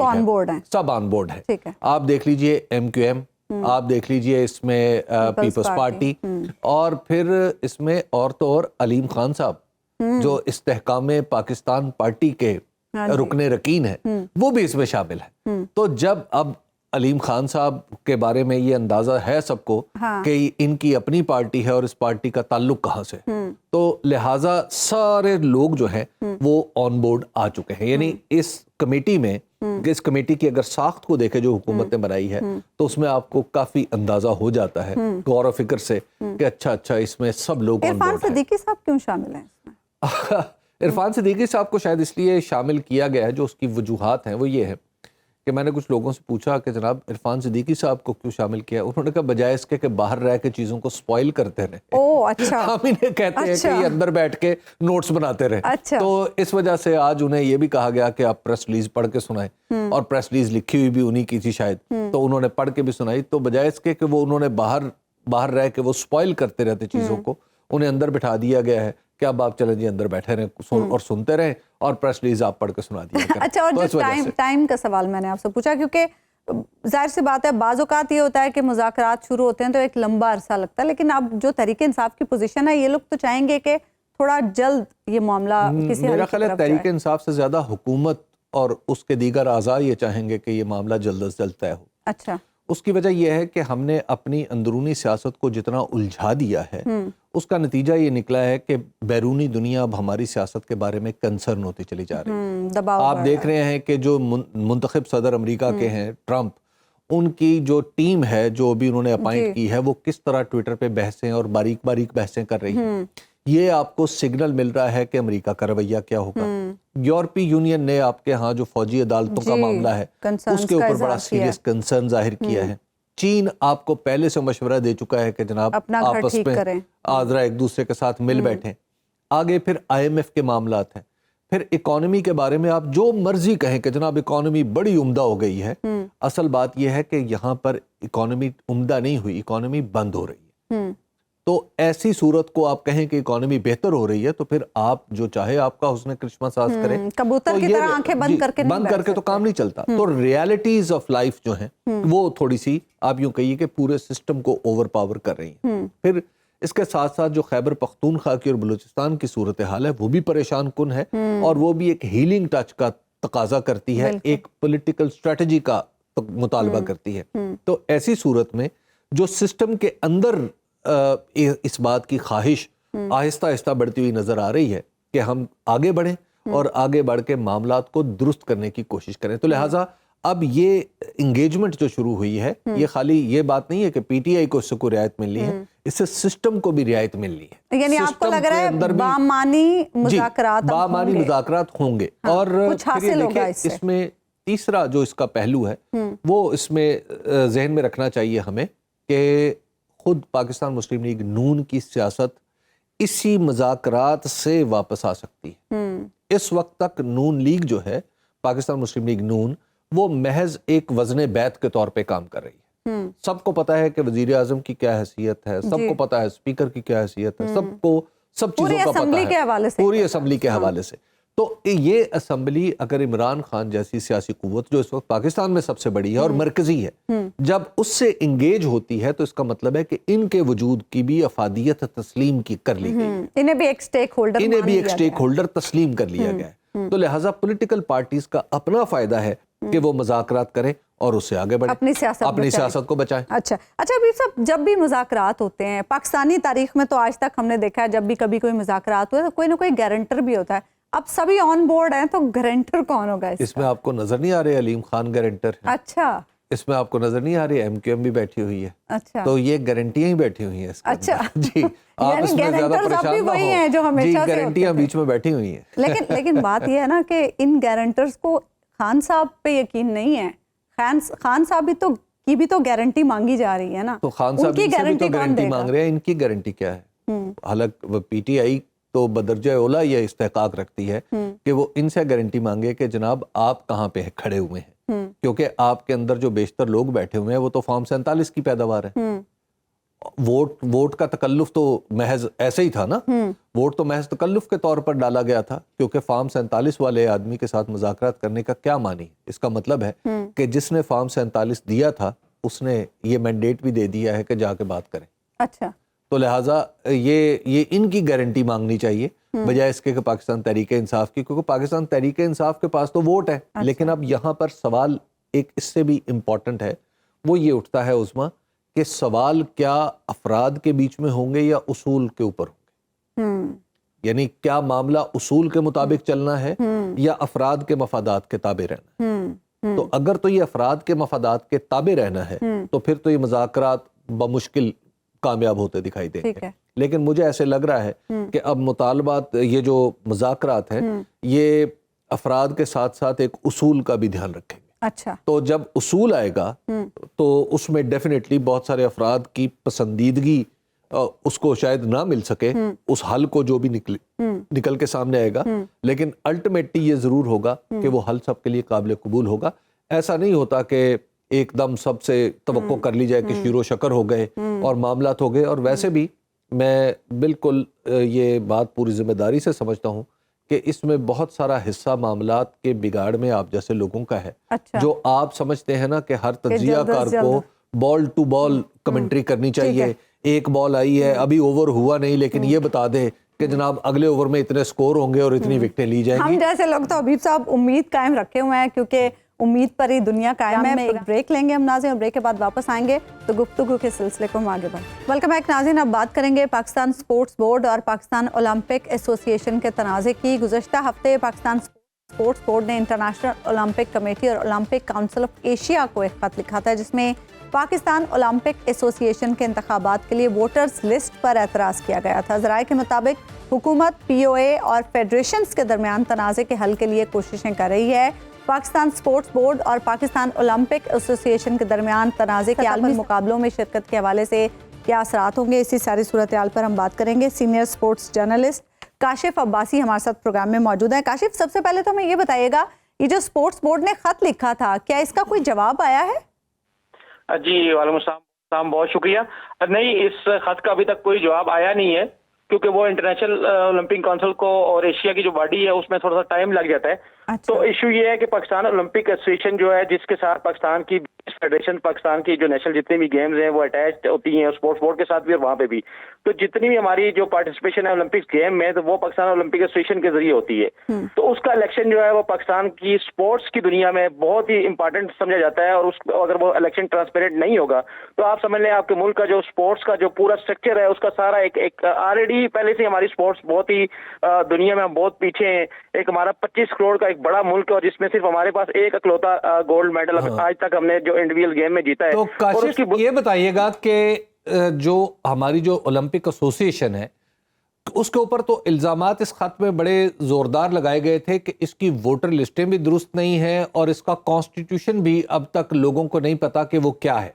سب آن بورڈ ہے. آپ دیکھ لیجئے MQM، آپ دیکھ لیجئے اس میں پیپلز پارٹی، اور پھر اس میں اور تو اور علیم خان صاحب جو استحکام پاکستان پارٹی کے رکن رکین ہیں، وہ بھی اس میں شامل ہیں. تو جب اب علیم خان صاحب کے بارے میں یہ اندازہ ہے سب کو کہ ان کی اپنی پارٹی ہے اور اس پارٹی کا تعلق کہاں سے، تو لہٰذا سارے لوگ جو ہیں وہ آن بورڈ آ چکے ہیں. یعنی اس کمیٹی میں کہ اس کمیٹی کی اگر ساخت کو دیکھے جو حکومت نے بنائی ہے تو اس میں آپ کو کافی اندازہ ہو جاتا ہے غور و فکر سے کہ اچھا اس میں سب لوگ عرفان صدیقی صاحب کیوں شامل ہیں اس میں؟ عرفان صدیقی صاحب کو شاید اس لیے شامل کیا گیا ہے، جو اس کی وجوہات ہیں وہ یہ ہے کہ میں نے کچھ لوگوں سے پوچھا کہ جناب عرفان صدیقی صاحب کو کیوں شامل کیا، انہوں نے کہا بجائے اس کے کہ باہر رہ کے چیزوں کو سپوائل کرتے رہے، اچھا ہم انہیں کہتے ہیں کہ یہ اندر بیٹھ کے نوٹس بناتے رہے، تو اس وجہ سے آج انہیں یہ بھی کہا گیا کہ آپ پریس ریلیز پڑھ کے سنائیں، اور پریس ریلیز لکھی ہوئی بھی انہی کی تھی شاید، تو انہوں نے پڑھ کے بھی سنائی، تو بجائے اس کے کہ وہ انہوں نے باہر رہ کے وہ سپوائل کرتے رہتے چیزوں کو، انہیں اندر بٹھا دیا گیا ہے کہ اب آپ چلیں جی اندر بیٹھے رہیں اور سنتے رہیں اور پریس ریلیز آپ پڑھ کے سنا دیا کریں۔ اچھا، اور جو ٹائم کا سوال میں نے آپ سے پوچھا، کیونکہ ظاہر سی بات ہے بعض اوقات یہ ہوتا ہے کہ مذاکرات شروع ہوتے ہیں تو ایک لمبا عرصہ لگتا ہے، لیکن اب جو تحریک انصاف کی پوزیشن ہے یہ لوگ تو چاہیں گے کہ تھوڑا جلد یہ معاملہ کسی میرا خیال ہے تحریک انصاف سے زیادہ حکومت اور اس کے دیگر اعضاء یہ چاہیں گے کہ یہ معاملہ جلد از جلد طے ہو۔ اچھا، اس کی وجہ یہ ہے کہ ہم نے اپنی اندرونی سیاست کو جتنا الجھا دیا ہے اس کا نتیجہ یہ نکلا ہے کہ بیرونی دنیا اب ہماری سیاست کے بارے میں کنسرن ہوتی چلی جا رہی ہے۔ آپ دیکھ رہے ہیں کہ جو منتخب صدر امریکہ کے ہیں ٹرمپ، ان کی جو ٹیم ہے جو بھی انہوں نے اپائنٹ کی ہے وہ کس طرح ٹویٹر پہ بحثیں اور باریک بحثیں کر رہی ہیں، یہ آپ کو سگنل مل رہا ہے کہ امریکہ کا رویہ کیا ہوگا۔ یورپی یونین نے آپ کے ہاں جو فوجی عدالتوں کا معاملہ ہے اس کے اوپر بڑا سیریس کنسرن ظاہر کیا ہے۔ چین آپ کو پہلے سے مشورہ دے چکا ہے کہ جناب آپس میں آذرا ایک دوسرے کے ساتھ مل بیٹھیں۔ آگے پھر IMF کے معاملات ہیں، پھر اکانومی کے بارے میں آپ جو مرضی کہیں کہ جناب اکانومی بڑی عمدہ ہو گئی ہے، اصل بات یہ ہے کہ یہاں پر اکانومی عمدہ نہیں ہوئی، اکانومی بند ہو رہی ہے۔ تو ایسی صورت کو آپ کہیں کہ اکانومی بہتر ہو رہی ہے تو پھر آپ جو چاہے آپ کا حسن کرشمہ ساز کریں، کبوتر کی طرح آنکھیں بند کر کے تو کام نہیں چلتا۔ تو ریالٹیز آف لائف جو ہیں وہ تھوڑی سی آپ یوں کہیے کہ پورے سسٹم کو اوور پاور کر رہی ہیں۔ پھر اس کے ساتھ ساتھ جو خیبر پختونخوا کی اور بلوچستان کی صورتحال ہے وہ بھی پریشان کن ہے، اور وہ بھی ایک ہیلنگ ٹچ کا تقاضا کرتی ہے، ایک پولیٹیکل اسٹریٹجی کا مطالبہ کرتی ہے۔ تو ایسی صورت میں جو سسٹم کے اندر اس بات کی خواہش آہستہ آہستہ بڑھتی ہوئی نظر آ رہی ہے کہ ہم آگے بڑھیں اور آگے بڑھ کے معاملات کو درست کرنے کی کوشش کریں، تو لہٰذا اب یہ انگیجمنٹ جو شروع ہوئی ہے یہ خالی یہ بات نہیں ہے کہ پی ٹی آئی کو اس سے کوئی رعایت ملنی ہے، اس سے سسٹم کو بھی رعایت ملنی ہے۔ یعنی آپ کو لگ رہا ہے بامعنی مذاکرات ہوں گے، اور اس میں تیسرا جو اس کا پہلو ہے وہ اس میں ذہن میں رکھنا چاہیے ہمیں کہ خود پاکستان مسلم لیگ نون کی سیاست اسی مذاکرات سے واپس آ سکتی ہے۔ اس وقت تک نون لیگ جو ہے، پاکستان مسلم لیگ نون، وہ محض ایک وزن بیعت کے طور پہ کام کر رہی ہے۔ سب کو پتا ہے کہ وزیر اعظم کی کیا حیثیت ہے، سب کو پتا ہے اسپیکر کی کیا حیثیت ہے، سب چیزوں کا پتا ہے پوری اسمبلی کے حوالے سے۔ تو یہ اسمبلی اگر عمران خان جیسی سیاسی قوت جو اس وقت پاکستان میں سب سے بڑی ہے اور مرکزی ہے، جب اس سے انگیج ہوتی ہے تو اس کا مطلب ہے کہ ان کے وجود کی بھی افادیت تسلیم کر لی گئی، انہیں بھی ایک سٹیک ہولڈر تسلیم کر لیا گیا ہے۔ تو لہٰذا پولیٹیکل پارٹیز کا اپنا فائدہ ہے کہ وہ مذاکرات کریں اور اس سے آگے بڑھیں، اپنی سیاست کو بچائیں۔ اچھا ابھی صاحب، جب بھی مذاکرات ہوتے ہیں پاکستانی تاریخ میں تو آج تک ہم نے دیکھا ہے جب بھی کبھی کوئی مذاکرات ہوئے تو کوئی نہ کوئی گارنٹر بھی ہوتا ہے۔ اب سبھی آن بورڈ ہیں تو گارنٹر کون ہوگا اس میں؟ آپ کو نظر نہیں آ رہے علیم خان گارنٹر ہے؟ اچھا، اس میں آپ کو نظر نہیں آ رہی MQM بھی بیٹھی ہوئی ہے؟ اچھا، تو یہ گارنٹیاں ہی بیٹھی ہوئی ہیں۔ اچھا جی، آپ اس میں زیادہ پریشان نہ ہو، جی گارنٹیاں بیچ میں بیٹھی ہوئی ہیں۔ لیکن بات یہ ہے نا کہ ان گارنٹرز کو خان صاحب پہ یقین نہیں ہے، خان صاحب کی بھی تو گارنٹی مانگی جا رہی ہے نا، تو خان صاحب بھی تو گارنٹی مانگ رہے ہیں، ان کی گارنٹی کیا ہے؟ حالانکہ پی ٹی آئی تو بدرجہ اولا یہ استحقاق رکھتی ہے کہ وہ ان سے گارنٹی مانگے کہ جناب آپ کہاں پہ کھڑے ہوئے ہیں، کیونکہ آپ کے اندر جو بیشتر لوگ بیٹھے ہوئے ہیں وہ تو فارم 47 کی پیداوار ہے۔ ووٹ کا تکلف تو محض ایسے ہی تھا نا، ووٹ تو محض تکلف کے طور پر ڈالا گیا تھا، کیونکہ فارم 47 والے آدمی کے ساتھ مذاکرات کرنے کا کیا معنی؟ اس کا مطلب ہے کہ جس نے فارم 47 دیا تھا اس نے یہ مینڈیٹ بھی دے دیا ہے کہ جا کے بات کریں۔ اچھا، تو لہٰذا یہ ان کی گارنٹی مانگنی چاہیے بجائے اس کے کہ پاکستان تحریک انصاف کی، کیونکہ پاکستان تحریک انصاف کے پاس تو ووٹ ہے۔ لیکن اب یہاں پر سوال ایک اس سے بھی امپورٹنٹ ہے، وہ یہ اٹھتا ہے عظمیٰ کہ سوال کیا افراد کے بیچ میں ہوں گے یا اصول کے اوپر ہوں گے؟ یعنی کیا معاملہ اصول کے مطابق چلنا ہے یا افراد کے مفادات کے تابع رہنا ہے؟ تو اگر تو یہ افراد کے مفادات کے تابع رہنا ہے تو پھر تو یہ مذاکرات بمشکل کامیاب ہوتے دکھائی دیں گے. لیکن مجھے ایسے لگ رہا ہے کہ اب مطالبات، یہ جو مذاکرات ہیں، یہ افراد کے ساتھ ساتھ ایک اصول کا بھی دھیان رکھیں گے. اچھا، تو جب اصول آئے گا تو اس میں ڈیفینیٹلی بہت سارے افراد کی پسندیدگی اس کو شاید نہ مل سکے، اس حل کو جو بھی نکل کے سامنے آئے گا، لیکن الٹیمیٹلی یہ ضرور ہوگا کہ وہ حل سب کے لیے قابل قبول ہوگا. ایسا نہیں ہوتا کہ ایک دم سب سے توقع کر لی جائے کہ شیر و شکر ہو گئے اور معاملات ہو گئے. اور ویسے بھی میں بالکل یہ بات پوری ذمہ داری سے سمجھتا ہوں کہ اس میں بہت سارا حصہ معاملات کے بگاڑ میں آپ جیسے لوگوں کا ہے. جو آپ سمجھتے ہیں نا کہ ہر تجزیہ کار کو بال ٹو بال کمنٹری کرنی چاہیے، ایک بال آئی ہے ابھی اوور ہوا نہیں لیکن یہ بتا دے کہ جناب اگلے اوور میں اتنے سکور ہوں گے اور اتنی وکٹیں لی جائیں گی. ہم جیسے لوگ تو حبیب صاحب امید قائم رکھے ہوئے ہیں، کیونکہ امید پر ہی دنیا قائم ہے. ایک بریک لیں گے ہم ناظرین، اور بریک کے بعد واپس آئیں گے تو گفتگو کے سلسلے کو ہم آگے بڑھیں. ویلکم بیک ناظرین. اب بات کریں گے پاکستان سپورٹس بورڈ اور پاکستان اولمپک ایسوسی ایشن کے تنازع کی. گزشتہ ہفتے پاکستان سپورٹس بورڈ نے انٹرنیشنل اولمپک کمیٹی اور اولمپک کونسل آف ایشیا کو ایک خط لکھا تھا جس میں پاکستان اولمپک ایسوسی ایشن کے انتخابات کے لیے ووٹرز لسٹ پر اعتراض کیا گیا تھا. ذرائع کے مطابق حکومت پی او اے اور فیڈریشنز کے درمیان تنازع کے حل کے لیے کوششیں کر رہی ہے. پاکستان سپورٹس بورڈ اور پاکستان اولمپک ایسوسی ایشن کے درمیان تنازع کے عالمی مقابلوں میں شرکت کے حوالے سے کیا اثرات ہوں گے، اسی ساری صورتحال پر ہم بات کریں گے. Senior sports journalist Kashif Abbasi ہمارے ساتھ پروگرام میں موجود ہیں. کاشف، سب سے پہلے تو ہمیں یہ بتائیے گا، یہ جو سپورٹس بورڈ نے خط لکھا تھا کیا اس کا کوئی جواب آیا ہے؟ جی وعلیکم السلام، بہت شکریہ. نہیں، اس خط کا ابھی تک کوئی جواب آیا نہیں ہے کیونکہ وہ انٹرنیشنل اولمپک کونسل کو اور ایشیا کی جو باڈی ہے اس میں تھوڑا سا ٹائم لگ جاتا ہے. تو ایشو یہ ہے کہ پاکستان اولمپک ایسوسی ایشن جو ہے، جس کے ساتھ پاکستان کی فیڈریشن، پاکستان کی جو نیشنل جتنی بھی گیمز ہیں وہ اٹیچ ہوتی ہیں اسپورٹس بورڈ کے ساتھ بھی اور وہاں پہ بھی، تو جتنی بھی ہماری جو پارٹیسپیشن ہے اولمپکس گیم میں تو وہ پاکستان اولمپک ایسوسی ایشن کے ذریعے ہوتی ہے. تو اس کا الیکشن جو ہے وہ پاکستان کی اسپورٹس کی دنیا میں بہت ہی امپارٹنٹ سمجھا جاتا ہے. اور اگر وہ الیکشن ٹرانسپیرنٹ نہیں ہوگا تو آپ سمجھ لیں آپ کے ملک کا جو اسپورٹس کا جو پورا اسٹرکچر ہے اس کا سارا ایک آلریڈی پہلے سے ہماری اسپورٹس بہت ہی دنیا میں ہم بہت پیچھے ہیں. ایک ہمارا 25 کروڑ کا ایک بڑا ملک ہے اور جس میں صرف ہمارے پاس ایک اکلوتا گولڈ میڈل آج تک ہم نے جو انڈیویجول گیم میں جیتا ہے. تو کاشف یہ بتائیے گا کہ جو ہماری جو اولمپک ایسوسی ایشن ہے اس کے اوپر تو الزامات اس خط میں بڑے زوردار لگائے گئے تھے کہ اس کی ووٹر لسٹیں بھی درست نہیں ہیں اور اس کا کانسٹیٹیوشن بھی اب تک لوگوں کو نہیں پتا کہ وہ کیا ہے.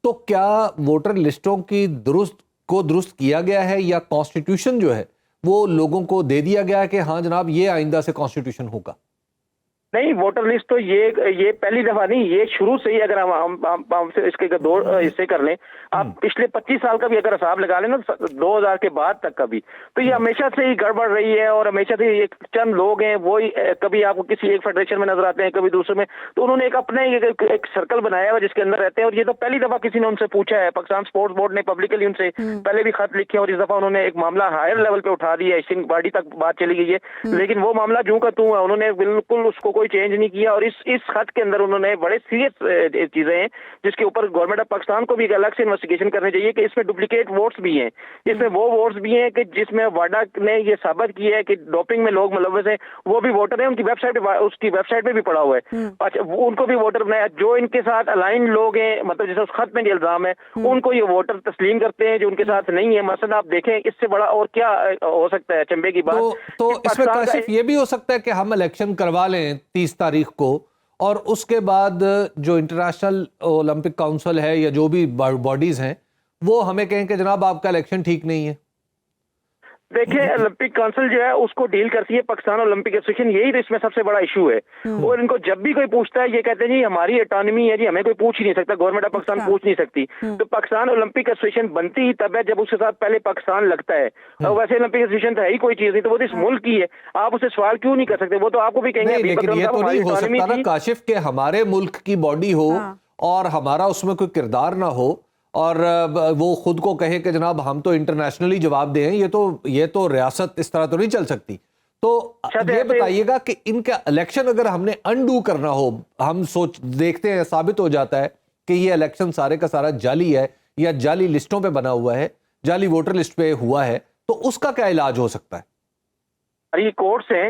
تو کیا ووٹر لسٹوں کی درست کیا گیا ہے یا کانسٹیٹیوشن جو ہے وہ لوگوں کو دے دیا گیا ہے کہ ہاں جناب یہ آئندہ سے کانسٹیٹیوشن ہوگا؟ نہیں، ووٹر لسٹ تو یہ پہلی دفعہ نہیں، یہ شروع سے ہی اگر ہم اس کے دو حصے کر لیں، آپ پچھلے 25 سال کا بھی اگر حساب لگا لیں نا 2000 کے بعد تک کا بھی، تو یہ ہمیشہ سے ہی گڑبڑ رہی ہے. اور ہمیشہ سے ایک چند لوگ ہیں وہی کبھی آپ کو کسی ایک فیڈریشن میں نظر آتے ہیں کبھی دوسرے میں، تو انہوں نے ایک اپنے ایک سرکل بنایا ہوا جس کے اندر رہتے ہیں. اور یہ تو پہلی دفعہ کسی نے ان سے پوچھا ہے. پاکستان سپورٹس بورڈ نے پبلکلی ان سے پہلے بھی خط لکھے اور اس دفعہ انہوں نے ایک معاملہ ہائر لیول پہ اٹھا دیا، ایشین باڈی تک بات چلی گئی ہے. لیکن وہ معاملہ جوں کا توں ہے، انہوں نے بالکل اس کو کوئی چینج نہیں کیا. اور اس خط کے اندر انہوں نے بڑے سیریس چیزیں ہیں جس کے اوپر گورنمنٹ آف پاکستان کو بھی ایک الگ سے انویسٹیگیشن کرنی چاہیے کہ اس میں ڈپلیکیٹ ووٹس بھی ہیں. اس میں وہ ووٹس بھی ہیں کہ جس میں واڈا نے یہ ثابت کیا ہے کہ ڈوپنگ میں لوگ ملوث ہیں، وہ بھی ووٹر ہیں. ان کی ویب سائٹ اس کی ویب سائٹ پہ بھی پڑا ہوا ہے. اچھا، ان کو بھی ووٹر بنایا. جو ان کے ساتھ الائن لوگ ہیں، مطلب جیسے اس خط میں جو الزام ہے، ان کو یہ ووٹر تسلیم کرتے ہیں جو ان کے ساتھ نہیں ہے. مثلا آپ دیکھیں اس سے بڑا اور کیا ہو سکتا ہے چمبے کی بات. تو اس میں کاشف یہ بھی ہو سکتا ہے کہ ہم الیکشن کروا لیں 30 تاریخ کو اور اس کے بعد جو انٹرنیشنل اولمپک کونسل ہے یا جو بھی باڈیز ہیں وہ ہمیں کہیں کہ جناب آپ کا الیکشن ٹھیک نہیں ہے. دیکھیں، اولمپک کونسل جو ہے اس کو ڈیل کرتی ہے پاکستان اولمپک ایسوسی ایشن. یہی تو اس میں سب سے بڑا ایشو ہے. اور ان کو جب بھی کوئی پوچھتا ہے یہ کہتے ہیں جی ہماری اٹانومی ہے، جی ہمیں کوئی پوچھ ہی نہیں سکتا، گورنمنٹ آف پاکستان پوچھ نہیں سکتی. تو پاکستان اولمپک ایسوسی ایشن بنتی ہی تب ہے جب اس کے ساتھ پہلے پاکستان لگتا ہے. اور ویسے اولمپک ایسوسی ایشن تو ہے ہی کوئی چیز نہیں، تو وہ تو اس ملک کی ہے. آپ اسے سوال کیوں نہیں کر سکتے؟ وہ تو آپ کو بھی کہیں گے. لیکن یہ تو نہیں ہو سکتا نا کاشف کہ ہمارے ملک کی باڈی ہو اور ہمارا اس میں کوئی کردار نہ ہو اور وہ خود کو کہے کہ جناب ہم تو انٹرنیشنلی جواب دیں. یہ تو ریاست اس طرح تو نہیں چل سکتی. تو یہ بتائیے گا کہ ان کا الیکشن اگر ہم نے انڈو کرنا ہو، ہم دیکھتے ہیں ثابت ہو جاتا ہے کہ یہ الیکشن سارے کا سارا جعلی ہے یا جعلی لسٹوں پہ بنا ہوا ہے، جعلی ووٹر لسٹ پہ ہوا ہے، تو اس کا کیا علاج ہو سکتا ہے؟ یہ کورٹس ہیں،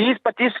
20-25